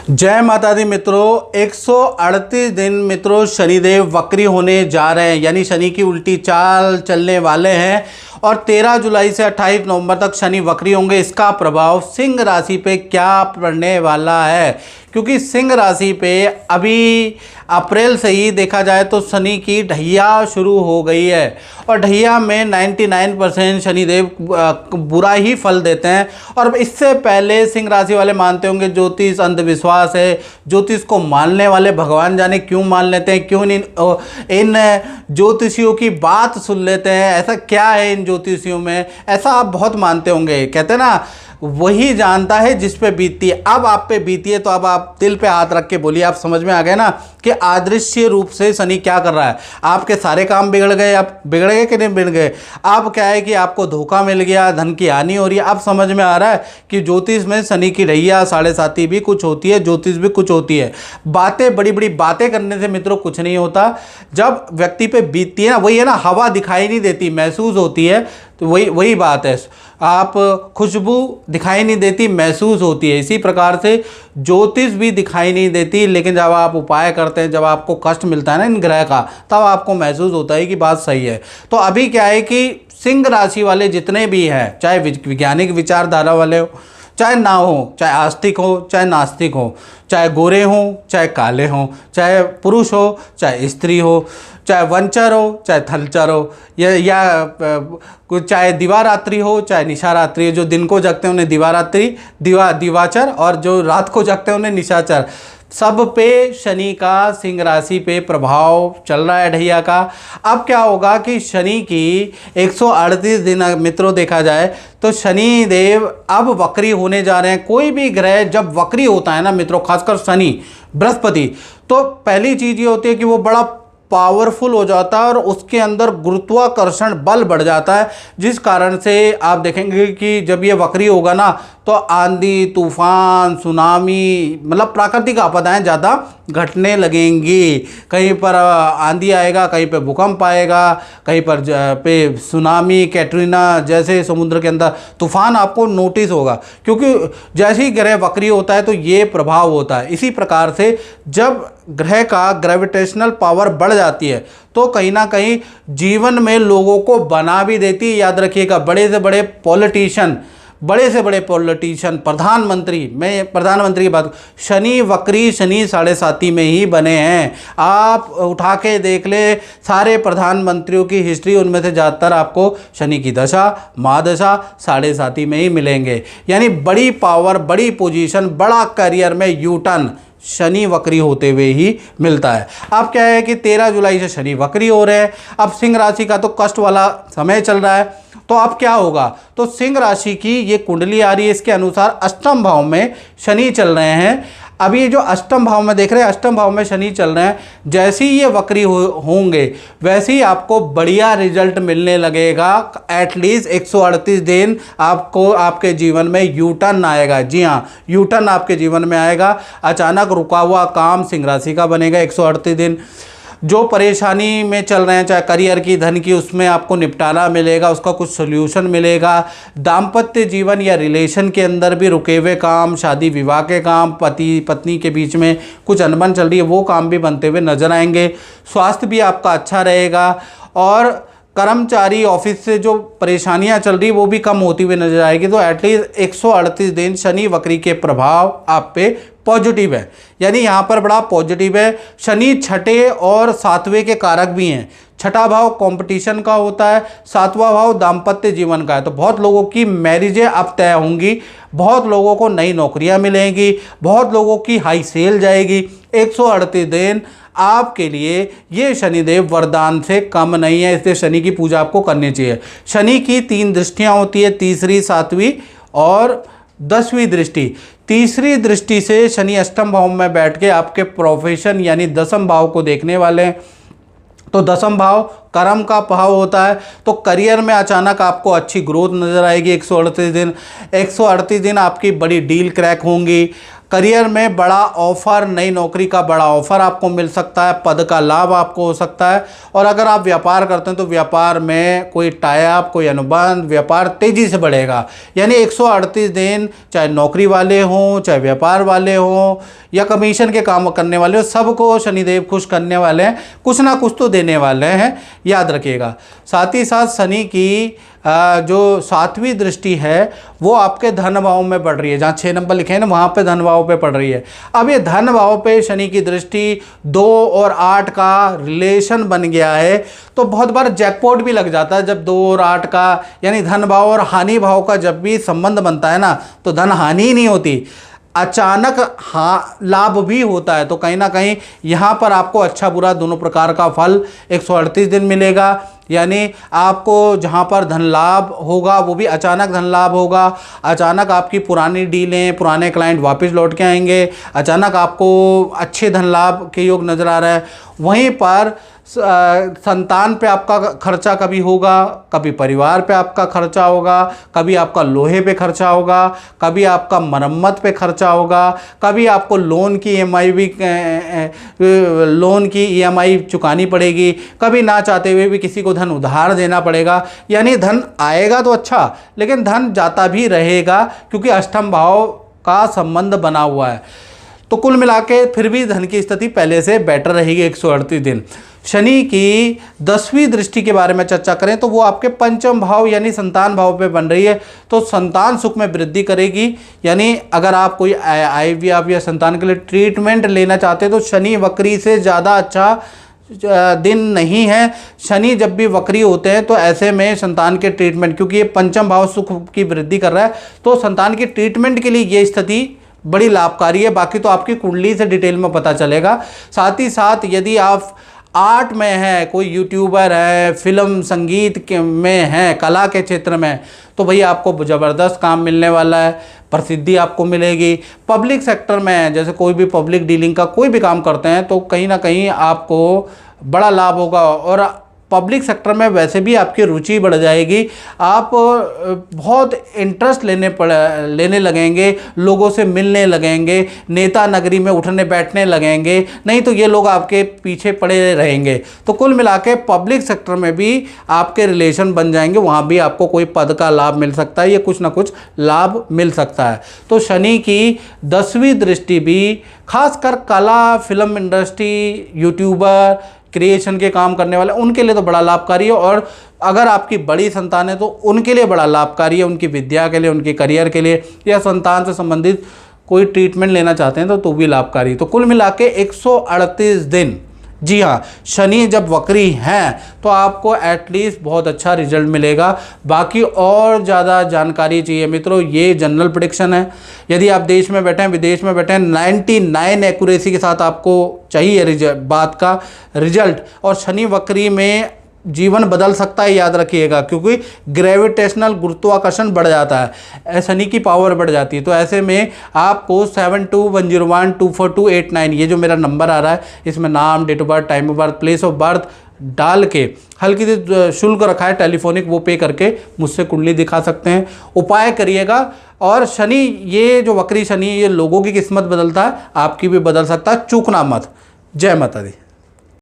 जय माता दी मित्रों। 138 दिन मित्रों शनिदेव वक्री होने जा रहे हैं, यानी शनि की उल्टी चाल चलने वाले हैं और 13 जुलाई से 28 नवंबर तक शनि वक्री होंगे। इसका प्रभाव सिंह राशि पे क्या पड़ने वाला है, क्योंकि सिंह राशि पे अभी अप्रैल से ही देखा जाए तो शनि की ढैया शुरू हो गई है और ढैया में 99% शनिदेव बुरा ही फल देते हैं। और इससे पहले सिंह राशि वाले मानते होंगे ज्योतिष अंधविश्वास है, ज्योतिष को मानने वाले भगवान जाने क्यों मान लेते हैं, क्यों इन ज्योतिषियों की बात सुन लेते हैं, ऐसा क्या है इन ज्योतिषियों में, ऐसा आप बहुत मानते होंगे। कहते हैं ना, वही जानता है जिस पे बीतती है। अब आप पे बीती है तो अब आप दिल पे हाथ रख के बोलिए, आप समझ में आ गए ना कि अदृश्य रूप से शनि क्या कर रहा है। आपके सारे काम बिगड़ गए, आप बिगड़ गए कि नहीं बिगड़ गए। आप क्या है कि आपको धोखा मिल गया, धन की हानि हो रही है। अब समझ में आ रहा है कि ज्योतिष में शनि की ढैया साढ़े साती भी कुछ होती है, ज्योतिष भी कुछ होती है। बातें, बड़ी बड़ी बातें करने से मित्रों कुछ नहीं होता। जब व्यक्ति पे बीतती है ना, वही है ना, हवा दिखाई नहीं देती, महसूस होती है। तो वही बात है, आप खुशबू दिखाई नहीं देती, महसूस होती है। इसी प्रकार से ज्योतिष भी दिखाई नहीं देती, लेकिन जब आप उपाय करते हैं, जब आपको कष्ट मिलता है ना इन ग्रह का, तब आपको महसूस होता है कि बात सही है। तो अभी क्या है कि सिंह राशि वाले जितने भी हैं, चाहे वैज्ञानिक विचारधारा वाले हो, चाहे ना हो, चाहे आस्तिक हो, चाहे नास्तिक हो, चाहे गोरे हों, चाहे काले हों, चाहे पुरुष हो, चाहे स्त्री हो, चाहे वंचर हो, चाहे थलचर हो, या चाहे दिवारात्रि हो, चाहे निशारात्रि हो। जो दिन को जगते हैं उन्हें दिवारात्रि, दिवाचर, और जो रात को जगते हैं उन्हें निशाचर। सब पे शनि का सिंह राशि पे प्रभाव चल रहा है ढैया का। अब क्या होगा कि शनि की 138 दिन मित्रों देखा जाए तो शनि देव अब वक्री होने जा रहे हैं। कोई भी ग्रह जब वक्री होता है ना मित्रों, खासकर शनि, बृहस्पति, तो पहली चीज़ ये होती है कि वो बड़ा पावरफुल हो जाता है और उसके अंदर गुरुत्वाकर्षण बल बढ़ जाता है, जिस कारण से आप देखेंगे कि जब ये वक्री होगा ना तो आंधी तूफान सुनामी, मतलब प्राकृतिक आपदाएं ज़्यादा घटने लगेंगी। कहीं पर आंधी आएगा, कहीं पे भूकंप आएगा, कहीं पर पे सुनामी, कैटरीना जैसे समुद्र के अंदर तूफान आपको नोटिस होगा, क्योंकि जैसे ही ग्रह वक्री होता है तो ये प्रभाव होता है। इसी प्रकार से जब ग्रह का ग्रेविटेशनल पावर बढ़ जाती है तो कहीं ना कहीं जीवन में लोगों को बना भी देती है। याद रखिएगा, बड़े से बड़े पॉलिटिशियन, प्रधानमंत्री, मैं प्रधानमंत्री की बात, शनि वक्री, शनि साढ़े साती में ही बने हैं। आप उठा के देख ले सारे प्रधानमंत्रियों की हिस्ट्री, उनमें से ज़्यादातर आपको शनि की दशा, महादशा साढ़े साती में ही मिलेंगे। यानी बड़ी पावर, बड़ी पोजीशन, बड़ा करियर में यू टर्न शनि वक्री होते हुए ही मिलता है। अब क्या है कि 13 जुलाई से शनि वक्री हो रहे हैं। अब सिंह राशि का तो कष्ट वाला समय चल रहा है, तो अब क्या होगा, तो सिंह राशि की ये कुंडली आ रही है, इसके अनुसार अष्टम भाव में शनि चल रहे हैं। अभी ये जो अष्टम भाव में देख रहे हैं, अष्टम भाव में शनि चल रहे हैं, जैसे ही ये वक्री होंगे वैसे ही आपको बढ़िया रिजल्ट मिलने लगेगा। एटलीस्ट 138 दिन आपको आपके जीवन में यू टर्न आएगा। जी हाँ, यू टर्न आपके जीवन में आएगा। अचानक रुका हुआ काम सिंह राशि का बनेगा 138 दिन। जो परेशानी में चल रहे हैं, चाहे करियर की, धन की, उसमें आपको निपटारा मिलेगा, उसका कुछ सोल्यूशन मिलेगा। दाम्पत्य जीवन या रिलेशन के अंदर भी रुके हुए काम, शादी विवाह के काम, पति पत्नी के बीच में कुछ अनबन चल रही है, वो काम भी बनते हुए नजर आएंगे। स्वास्थ्य भी आपका अच्छा रहेगा और कर्मचारी ऑफिस से जो परेशानियां चल रही वो भी कम होती हुई नजर आएगी। तो एटलीस्ट 138 दिन शनि वक्री के प्रभाव आप पे पॉजिटिव है, यानी यहाँ पर बड़ा पॉजिटिव है। शनि छठे और सातवें के कारक भी हैं। छठा भाव कंपटीशन का होता है, सातवां भाव दाम्पत्य जीवन का है। तो बहुत लोगों की मैरिजें अब तय होंगी, बहुत लोगों को नई नौकरियां मिलेंगी, बहुत लोगों की हाई सेल जाएगी। 138 दिन आपके लिए ये शनिदेव वरदान से कम नहीं है, इसलिए शनि की पूजा आपको करनी चाहिए। शनि की 3 दृष्टियां होती है, तीसरी, सातवीं और 10वीं दृष्टि। तीसरी दृष्टि से शनि अष्टम भाव में बैठ के आपके प्रोफेशन यानी दसम भाव को देखने वाले हैं। तो दसम भाव कर्म का भाव होता है, तो करियर में अचानक आपको अच्छी ग्रोथ नजर आएगी। 138 दिन आपकी बड़ी डील क्रैक होंगी, करियर में बड़ा ऑफर, नई नौकरी का बड़ा ऑफर आपको मिल सकता है, पद का लाभ आपको हो सकता है। और अगर आप व्यापार करते हैं तो व्यापार में कोई टाई अप, कोई अनुबंध, व्यापार तेज़ी से बढ़ेगा। यानी 138 दिन, चाहे नौकरी वाले हों, चाहे व्यापार वाले हों या कमीशन के काम करने वाले हो, सबको शनिदेव खुश करने वाले हैं, कुछ ना कुछ तो देने वाले हैं, याद रखिएगा। साथ ही साथ शनि की जो 7वीं दृष्टि है वो आपके धन भाव में पड़ रही है, जहाँ 6 नंबर लिखे हैं ना वहाँ पे धन भाव पे पड़ रही है। अब ये धन भाव पे शनि की दृष्टि 2 और 8 का रिलेशन बन गया है, तो बहुत बार जैकपॉट भी लग जाता है जब 2 और 8 का, यानी धन भाव और हानि भाव का जब भी संबंध बनता है ना तो धन हानि ही नहीं होती, अचानक हाँ लाभ भी होता है। तो कहीं ना कहीं यहाँ पर आपको अच्छा बुरा दोनों प्रकार का फल 138 दिन मिलेगा। यानी आपको जहाँ पर धन लाभ होगा वो भी अचानक धन लाभ होगा, अचानक आपकी पुरानी डीलें, पुराने क्लाइंट वापस लौट के आएंगे, अचानक आपको अच्छे धन लाभ के योग नज़र आ रहा है। वहीं पर संतान पे आपका खर्चा कभी होगा, कभी परिवार पे आपका खर्चा होगा, कभी आपका लोहे पे खर्चा होगा, कभी आपका मरम्मत पे खर्चा होगा, कभी आपको लोन की ईएमआई चुकानी पड़ेगी, कभी ना चाहते हुए भी किसी को धन उधार देना पड़ेगा। यानी धन आएगा तो अच्छा, लेकिन धन जाता भी रहेगा क्योंकि अष्टम भाव का संबंध बना हुआ है। तो कुल मिला के फिर भी धन की स्थिति पहले से बेटर रहेगी 138 दिन। शनि की 10वीं दृष्टि के बारे में चर्चा करें तो वो आपके पंचम भाव यानी संतान भाव पे बन रही है, तो संतान सुख में वृद्धि करेगी। यानी अगर आप कोई IVF या संतान के लिए ट्रीटमेंट लेना चाहते हैं तो शनि वक्री से ज़्यादा अच्छा दिन नहीं है। शनि जब भी वक्री होते हैं तो ऐसे में संतान के ट्रीटमेंट, क्योंकि ये पंचम भाव सुख की वृद्धि कर रहा है, तो संतान की ट्रीटमेंट के लिए ये स्थिति बड़ी लाभकारी है। बाकी तो आपकी कुंडली से डिटेल में पता चलेगा। साथ ही साथ यदि आप आर्ट में है, कोई यूट्यूबर है, फिल्म संगीत के में है, कला के क्षेत्र में, तो भाई आपको ज़बरदस्त काम मिलने वाला है, प्रसिद्धि आपको मिलेगी। पब्लिक सेक्टर में है, जैसे कोई भी पब्लिक डीलिंग का कोई भी काम करते हैं तो कहीं ना कहीं आपको बड़ा लाभ होगा। और पब्लिक सेक्टर में वैसे भी आपकी रुचि बढ़ जाएगी, आप बहुत इंटरेस्ट लेने लगेंगे, लोगों से मिलने लगेंगे, नेता नगरी में उठने बैठने लगेंगे, नहीं तो ये लोग आपके पीछे पड़े रहेंगे। तो कुल मिला के पब्लिक सेक्टर में भी आपके रिलेशन बन जाएंगे, वहाँ भी आपको कोई पद का लाभ मिल सकता है या कुछ ना कुछ लाभ मिल सकता है। तो शनि की 10वीं दृष्टि भी खासकर कला, फिल्म इंडस्ट्री, यूट्यूबर, क्रिएशन के काम करने वाले, उनके लिए तो बड़ा लाभकारी है। और अगर आपकी बड़ी संतान है तो उनके लिए बड़ा लाभकारी है, उनकी विद्या के लिए, उनके करियर के लिए, या संतान से संबंधित कोई ट्रीटमेंट लेना चाहते हैं तो भी लाभकारी। तो कुल मिला के 138 दिन, जी हाँ, शनि जब वक्री हैं तो आपको एटलीस्ट बहुत अच्छा रिजल्ट मिलेगा। बाकी और ज़्यादा जानकारी चाहिए मित्रों, ये जनरल प्रेडिक्शन है। यदि आप देश में बैठे हैं, विदेश में बैठे हैं, 99 एक्यूरेसी के साथ आपको चाहिए बात का रिजल्ट। और शनि वक्री में जीवन बदल सकता है, याद रखिएगा, क्योंकि ग्रेविटेशनल गुरुत्वाकर्षण बढ़ जाता है, शनि की पावर बढ़ जाती है। तो ऐसे में आपको 7210124289 ये जो मेरा नंबर आ रहा है, इसमें नाम, date of birth, time of birth, place of birth डाल के हल्की सी शुल्क रखा है टेलीफोनिक, वो पे करके मुझसे कुंडली दिखा सकते हैं। उपाय करिएगा। और शनि, ये जो वक्री शनि, ये लोगों की किस्मत बदलता है, आपकी भी बदल सकता है, चूकना मत। जय माता दी।